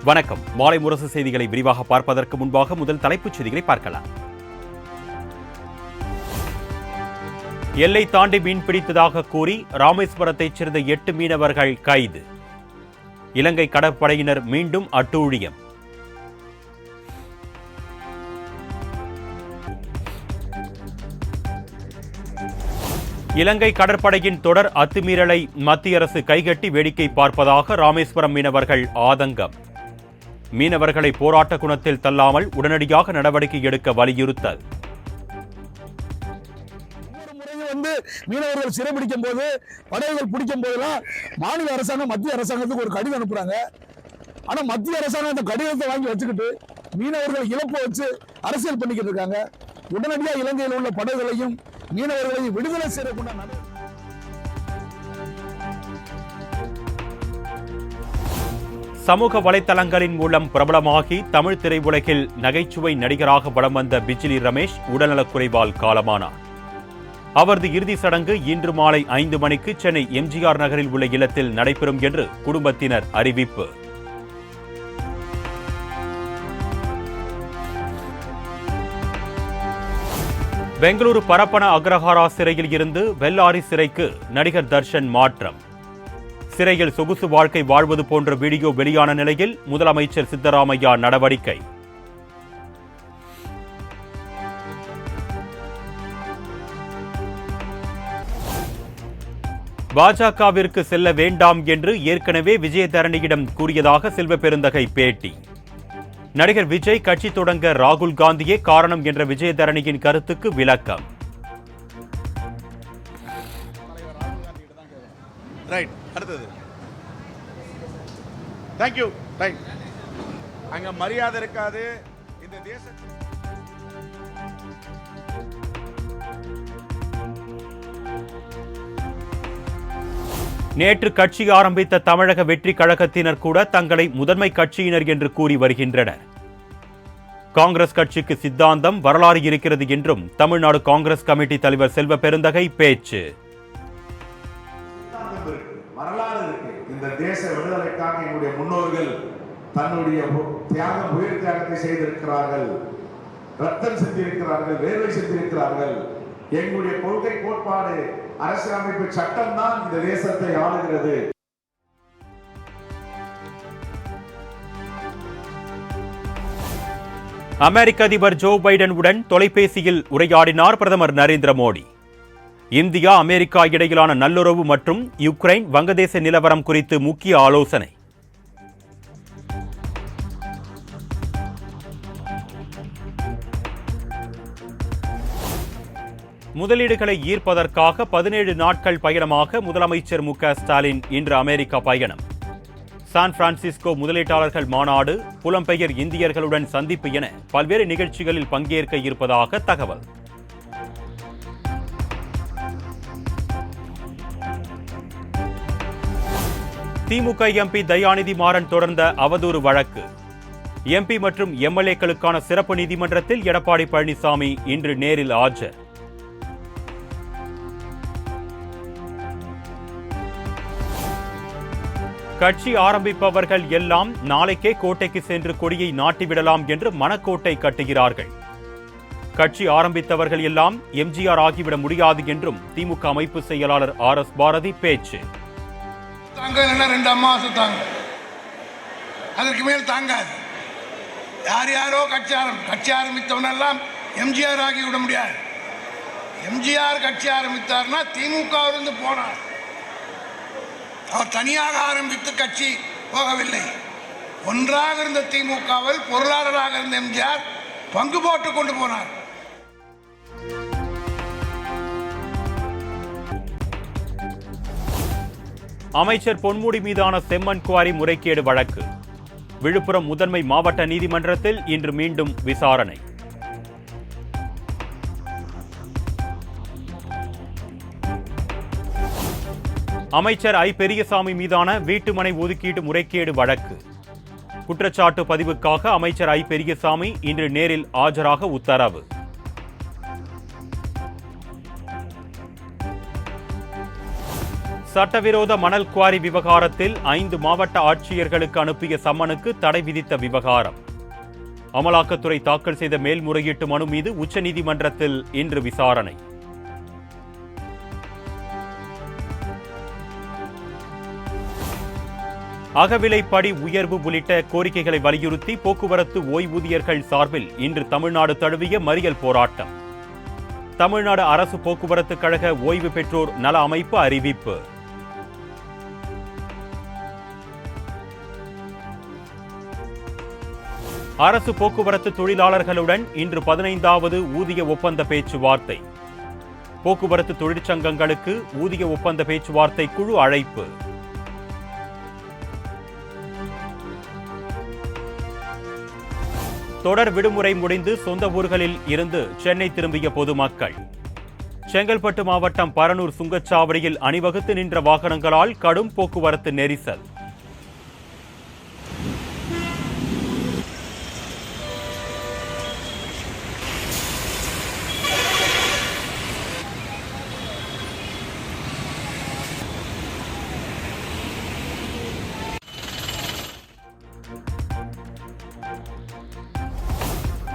வணக்கம். மாலை முரசு செய்திகளை விரிவாக பார்ப்பதற்கு முன்பாக முதல் தலைப்புச் செய்திகளை பார்க்கலாம். எல்லை தாண்டி மீன் பிடித்ததாக கூறி ராமேஸ்வரத்தைச் சேர்ந்த 8 மீனவர்கள் கைது. இலங்கை கடற்படையினர் மீண்டும் அட்டூழியம். இலங்கை கடற்படையின் தொடர் அத்துமீறலை மத்திய அரசு கைகட்டி வேடிக்கை பார்ப்பதாக ராமேஸ்வரம் மீனவர்கள் ஆதங்கம். மீனவர்களை போராட்ட குணத்தில் தள்ளாமல் உடனடியாக நடவடிக்கை எடுக்க வலியுறுத்தல். மீனவர்கள் சிறைபிடிக்கும் போது, படகுகள் பிடிக்கும் போதெல்லாம் மாநில அரசாங்கம் மத்திய அரசாங்கத்துக்கு ஒரு கடிதம் அனுப்புறாங்க. ஆனா மத்திய அரசாங்கம் அந்த கடிதத்தை வாங்கி வச்சுக்கிட்டு மீனவர்கள் இழப்பு வச்சு அரசியல் பண்ணிக்கிட்டு இருக்காங்க. உடனடியாக இலங்கையில் உள்ள படகுகளையும் மீனவர்களையும் விடுதலை செய்யக்கூடிய சமூக வலைதளங்களின் மூலம் பிரபலமாகி தமிழ் திரையுலகில் நகைச்சுவை நடிகராக வலம் வந்த பிஜிலி ரமேஷ் உடல்நலக்குறைவால் காலமானார். அவரது இறுதி சடங்கு இன்று மாலை 5 மணிக்கு சென்னை எம்ஜிஆர் நகரில் உள்ள இல்லத்தில் நடைபெறும் என்று குடும்பத்தினர் அறிவிப்பு. பெங்களூரு பரப்பன அக்ரஹாரா சிறையில் இருந்து வெள்ளாரி சிறைக்கு நடிகர் தர்ஷன் மாற்றம். சிறையில் சொகுசு வாழ்க்கை வாழ்வது போன்ற வீடியோ வெளியான நிலையில் முதலமைச்சர் சித்தராமையா நடவடிக்கை. பாஜகவிற்கு செல்ல வேண்டாம் என்று ஏற்கனவே விஜயதரணியிடம் கூறியதாக செல்வ பெருந்தகை பேட்டி. நடிகர் விஜய் கட்சி தொடங்க ராகுல் காந்தியே காரணம் என்ற விஜயதரணியின் கருத்துக்கு விளக்கம். அங்க மரியாதை இருக்காது. இந்த தேசத்தில் நேற்று கட்சி ஆரம்பித்த தமிழக வெற்றி கழகத்தினர் கூட தங்களை முதன்மை கட்சியினர் என்று கூறி வருகின்றனர். காங்கிரஸ் கட்சிக்கு சித்தாந்தம், வரலாறு இருக்கிறது என்றும் தமிழ்நாடு காங்கிரஸ் கமிட்டி தலைவர் செல்வ பெருந்தகை பேச்சு. வரலாறு இருக்கு. இந்த தேச விடுதலைக்காக என்னுடைய முன்னோர்கள் தன்னுடைய உயிர் தியாகத்தை செய்திருக்கிறார்கள், ரத்தம் செஞ்சிருக்கிறார்கள், வேர்வை செஞ்சிருக்கிறார்கள். எங்களுடைய கொள்கை, கோட்பாடு, அரசியலமைப்பு சட்டம் தான் இந்த தேசத்தை ஆளுகிறது. அமெரிக்க அதிபர் ஜோ பைடனுடன் தொலைபேசியில் உரையாடினார் பிரதமர் நரேந்திர மோடி. இந்தியா அமெரிக்கா இடையிலான நல்லுறவு மற்றும் யுக்ரைன் வங்கதேச நிலவரம் குறித்து முக்கிய ஆலோசனை. முதலீடுகளை ஈர்ப்பதற்காக 17 நாட்கள் பயணமாக முதலமைச்சர் மு.க. ஸ்டாலின் இன்று அமெரிக்கா பயணம். சான் பிரான்சிஸ்கோ முதலீட்டாளர்கள் மாநாடு, புலம்பெயர் இந்தியர்களுடன் சந்திப்பு என பல்வேறு நிகழ்ச்சிகளில் பங்கேற்க இருப்பதாக தகவல். திமுக எம்பி தயாநிதி மாறன் தொடர்ந்த அவதூறு வழக்கு. எம்பி மற்றும் எம்எல்ஏக்களுக்கான சிறப்பு நீதிமன்றத்தில் எடப்பாடி பழனிசாமி இன்று நேரில் ஆஜர். கட்சி ஆரம்பிப்பவர்கள் எல்லாம் நாளைக்கே கோட்டைக்கு சென்று கொடியை நாட்டிவிடலாம் என்று மனக்கோட்டை கட்டுகிறார்கள். கட்சி ஆரம்பித்தவர்கள் எல்லாம் எம்ஜிஆர் ஆகிவிட முடியாது என்றும் திமுக அமைப்பு செயலாளர் RS பாரதி பேச்சு. ரெண்டு அம்மாவாசை தாங்க, அதற்கு மேல் தாங்காது. யார் யாரோ கட்சி ஆரம்பித்தவனெல்லாம் எம்ஜிஆர் ஆகிவிட முடியாது. எம்ஜிஆர் கட்சி ஆரம்பித்தார்னா திமுக இருந்து போனார். அவர் தனியாக ஆரம்பித்து கட்சி போகவில்லை. ஒன்றாக இருந்த திமுகவில் பொருளாளராக இருந்த எம்ஜிஆர் பங்கு போட்டு கொண்டு போனார். அமைச்சர் பொன்முடி மீதான செம்மண் குவாரி முறைகேடு வழக்கு. விழுப்புரம் முதன்மை மாவட்ட நீதிமன்றத்தில் இன்று மீண்டும் விசாரணை. அமைச்சர் ஐ. பெரியசாமி மீதான வீட்டுமனை ஒதுக்கீட்டு முறைகேடு வழக்கு. குற்றச்சாட்டு பதிவுக்காக அமைச்சர் ஐ. பெரியசாமி இன்று நேரில் ஆஜராக உத்தரவு. சட்டவிரோத மணல் குவாரி விவகாரத்தில் 5 மாவட்ட ஆட்சியர்களுக்கு அனுப்பிய சம்மனுக்கு தடை விதித்த விவகாரம். அமலாக்கத்துறை தாக்கல் செய்த மேல்முறையீட்டு மனு மீது உச்சநீதிமன்றத்தில் இன்று விசாரணை. அகவிலைப்படி உயர்வு உள்ளிட்ட கோரிக்கைகளை வலியுறுத்தி போக்குவரத்து ஓய்வூதியர்கள் சார்பில் இன்று தமிழ்நாடு தழுவிய மறியல் போராட்டம். தமிழ்நாடு அரசு போக்குவரத்து கழக ஓய்வு பெற்றோர் நல அமைப்பு அறிவிப்பு. அரசு போக்குவரத்து தொழிலாளர்களுடன் இன்று 15வது ஊதிய ஒப்பந்த பேச்சுவார்த்தை. போக்குவரத்து தொழிற்சங்கங்களுக்கு ஊதிய ஒப்பந்த பேச்சுவார்த்தை குழு அழைப்பு. தொடர் விடுமுறை முடிந்து சொந்த ஊர்களில் இருந்து சென்னை திரும்பிய பொதுமக்கள். செங்கல்பட்டு மாவட்டம் பரனூர் சுங்கச்சாவடியில் அணிவகுத்து நின்ற வாகனங்களால் கடும் போக்குவரத்து நெரிசல்.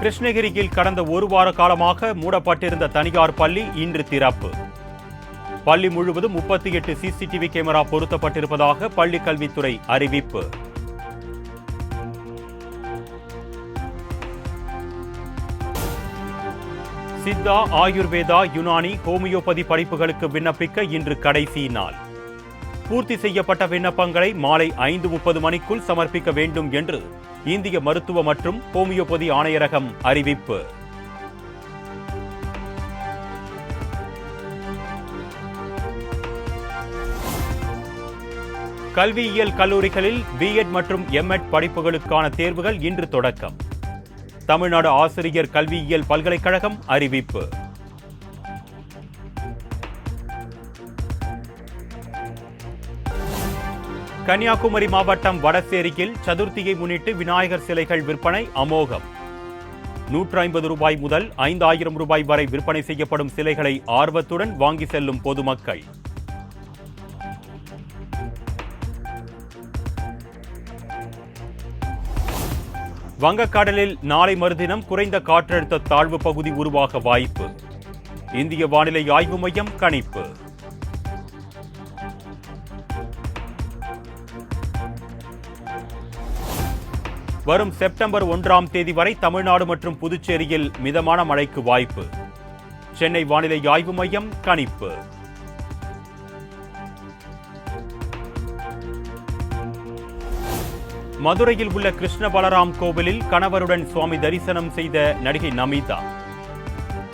கிருஷ்ணகிரியில் கடந்த ஒரு வார காலமாக மூடப்பட்டிருந்த தனியார் பள்ளி இன்று திறப்பு. பள்ளி முழுவதும் 38 சிசிடிவி கேமரா பொருத்தப்பட்டிருப்பதாக பள்ளி கல்வித்துறை அறிவிப்பு. சித்தா, ஆயுர்வேதா, யுனானி, ஹோமியோபதி படிப்புகளுக்கு விண்ணப்பிக்க இன்று கடைசி நாள். பூர்த்தி செய்யப்பட்ட விண்ணப்பங்களை மாலை 5:30 மணிக்குள் சமர்ப்பிக்க வேண்டும் என்று இந்திய மருத்துவ மற்றும் ஹோமியோபதி ஆணையரகம் அறிவிப்பு. கல்வியியல் கல்லூரிகளில் பிஎட் மற்றும் எம்எட் படிப்புகளுக்கான தேர்வுகள் இன்று தொடக்கம். தமிழ்நாடு ஆசிரியர் கல்வியியல் பல்கலைக்கழகம் அறிவிப்பு. கன்னியாகுமரி மாவட்டம் வடசேரியில் சதுர்த்தியை முன்னிட்டு விநாயகர் சிலைகள் விற்பனை அமோகம். 150 ரூபாய் முதல் 5000 ரூபாய் வரை விற்பனை செய்யப்படும் சிலைகளை ஆர்வத்துடன் வாங்கி செல்லும் பொதுமக்கள். வங்கக்கடலில் நாளை மறுதினம் குறைந்த காற்றழுத்த தாழ்வு பகுதி உருவாக வாய்ப்பு. இந்திய வானிலை ஆய்வு மையம் கணிப்பு. வரும் செப்டம்பர் 1ஆம் தேதி வரை தமிழ்நாடு மற்றும் புதுச்சேரியில் மிதமான மழைக்கு வாய்ப்பு. சென்னை வானிலை ஆய்வு மையம் கணிப்பு. மதுரையில் உள்ள கிருஷ்ண பலராம் கோவிலில் கணவருடன் சுவாமி தரிசனம் செய்த நடிகை நமிதா.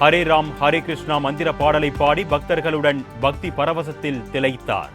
ஹரே ராம் ஹரே கிருஷ்ணா மந்திர பாடலை பாடி பக்தர்களுடன் பக்தி பரவசத்தில் திளைத்தார்.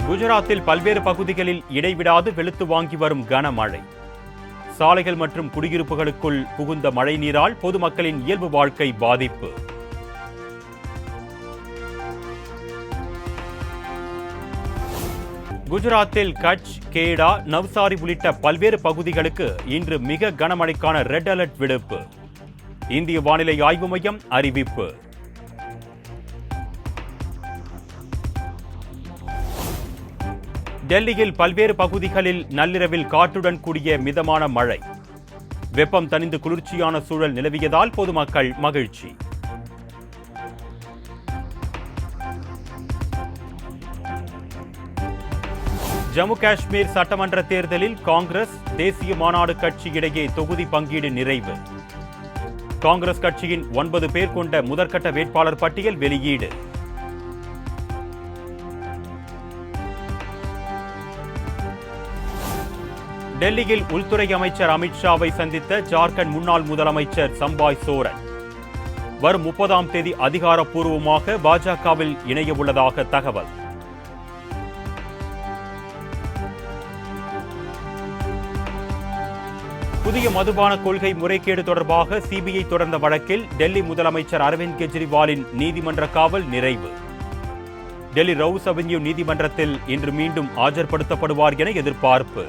குஜராத்தில் பல்வேறு பகுதிகளில் இடைவிடாது வெளுத்து வாங்கி வரும் கனமழை. சாலைகள் மற்றும் குடியிருப்புகளுக்குள் புகுந்த மழை நீரால் பொதுமக்களின் இயல்பு வாழ்க்கை பாதிப்பு. குஜராத்தில் கட்ச், கேடா, நவ்சாரி உள்ளிட்ட பல்வேறு பகுதிகளுக்கு இன்று மிக கனமழைக்கான ரெட் அலர்ட் விடுப்பு. இந்திய வானிலை ஆய்வு மையம் அறிவிப்பு. டெல்லியில் பல்வேறு பகுதிகளில் நள்ளிரவில் காற்றுடன் கூடிய மிதமான மழை. வெப்பம் தணிந்து குளிர்ச்சியான சூழல் நிலவியதால் பொதுமக்கள் மகிழ்ச்சி. ஜம்மு காஷ்மீர் சட்டமன்ற தேர்தலில் காங்கிரஸ், தேசிய மாநாடு கட்சி இடையே தொகுதி பங்கீடு நிறைவு. காங்கிரஸ் கட்சியின் 9 பேர் கொண்ட முதற்கட்ட வேட்பாளர் பட்டியல் வெளியீடு. டெல்லியில் உள்துறை அமைச்சர் அமித்ஷாவை சந்தித்த ஜார்க்கண்ட் முன்னாள் முதலமைச்சர் சம்பாய் சோரன். வரும் 30ஆம் தேதி அதிகாரப்பூர்வமாக பாஜகவில் இணைய உள்ளதாக தகவல். புதிய மதுபான கொள்கை முறைகேடு தொடர்பாக சிபிஐ தொடர்ந்த வழக்கில் டெல்லி முதலமைச்சர் அரவிந்த் கெஜ்ரிவாலின் நீதிமன்ற காவல் நிறைவு. டெல்லி ரவுஸ் அவென்யூ நீதிமன்றத்தில் இன்று மீண்டும் ஆஜர்படுத்தப்படுவார் என எதிர்பார்ப்பு.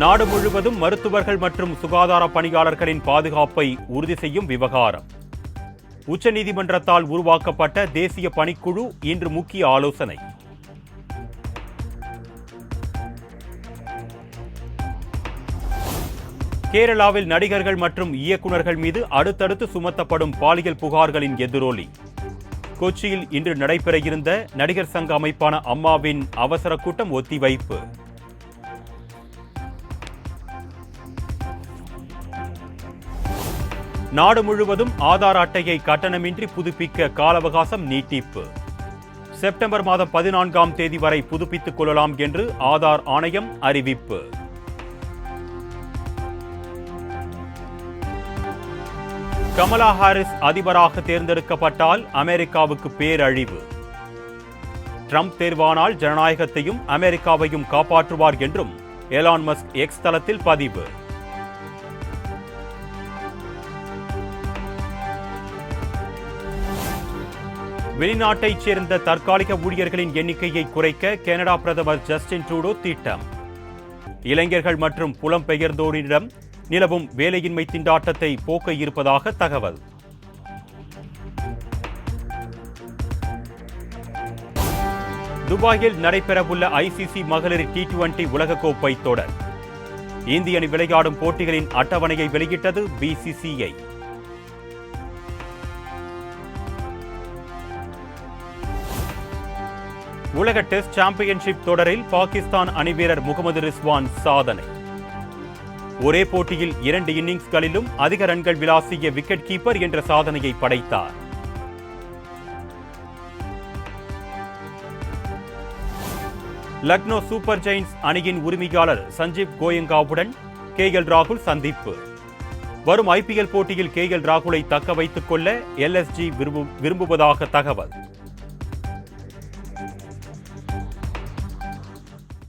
நாடு முழுவதும் மருத்துவர்கள் மற்றும் சுகாதார பணியாளர்களின் பாதுகாப்பை உறுதி செய்யும் விவகாரம். உச்சநீதிமன்றத்தால் உருவாக்கப்பட்ட தேசிய பணிக்குழு இன்று முக்கிய ஆலோசனை. கேரளாவில் நடிகர்கள் மற்றும் இயக்குநர்கள் மீது அடுத்தடுத்து சுமத்தப்படும் பாலியல் புகார்களின் எதிரொலி. கொச்சியில் இன்று நடைபெற இருந்த நடிகர் சங்க அமைப்பான அம்மாவின் அவசர கூட்டம் ஒத்திவைப்பு. நாடு முழுவதும் ஆதார் அட்டையை கட்டணமின்றி புதுப்பிக்க கால அவகாசம் நீட்டிப்பு. செப்டம்பர் மாதம் 14ஆம் தேதி வரை புதுப்பித்துக் கொள்ளலாம் என்று ஆதார் ஆணையம் அறிவிப்பு. கமலா ஹாரிஸ் அதிபராக தேர்ந்தெடுக்கப்பட்டால் அமெரிக்காவுக்கு பேரழிவு. ட்ரம்ப் தேர்வானால் ஜனநாயகத்தையும் அமெரிக்காவையும் காப்பாற்றுவார் என்றும் எலான் மஸ்க் எக்ஸ் தளத்தில் பதிவு. வெளிநாட்டைச் சேர்ந்த தற்காலிக ஊழியர்களின் எண்ணிக்கையை குறைக்க கனடா பிரதமர் ஜஸ்டின் ட்ரூடோ திட்டம். இளைஞர்கள் மற்றும் புலம்பெயர்ந்தோரிடம் நிலவும் வேலையின்மை திண்டாட்டத்தை போக்க இருப்பதாக தகவல். துபாயில் நடைபெறவுள்ள ஐசிசி மகளிர் T20 உலகக்கோப்பை தொடர். இந்திய அணி விளையாடும் போட்டிகளின் அட்டவணையை வெளியிட்டது BCCI. உலக டெஸ்ட் சாம்பியன்ஷிப் தொடரில் பாகிஸ்தான் அணி வீரர் முகமது ரிஸ்வான் சாதனை. ஒரே போட்டியில் 2 இன்னிங்ஸ்களிலும் அதிக ரன்கள் விளாசிய விக்கெட் கீப்பர் என்ற சாதனையை படைத்தார். லக்னோ சூப்பர் ஜெயின்ஸ் அணியின் உரிமையாளர் சஞ்சீவ் கோயங்காவுடன் KL ராகுல் சந்திப்பு. வரும் IPL போட்டியில் KL ராகுலை தக்க வைத்துக் கொள்ள LSG விரும்புவதாக தகவல்.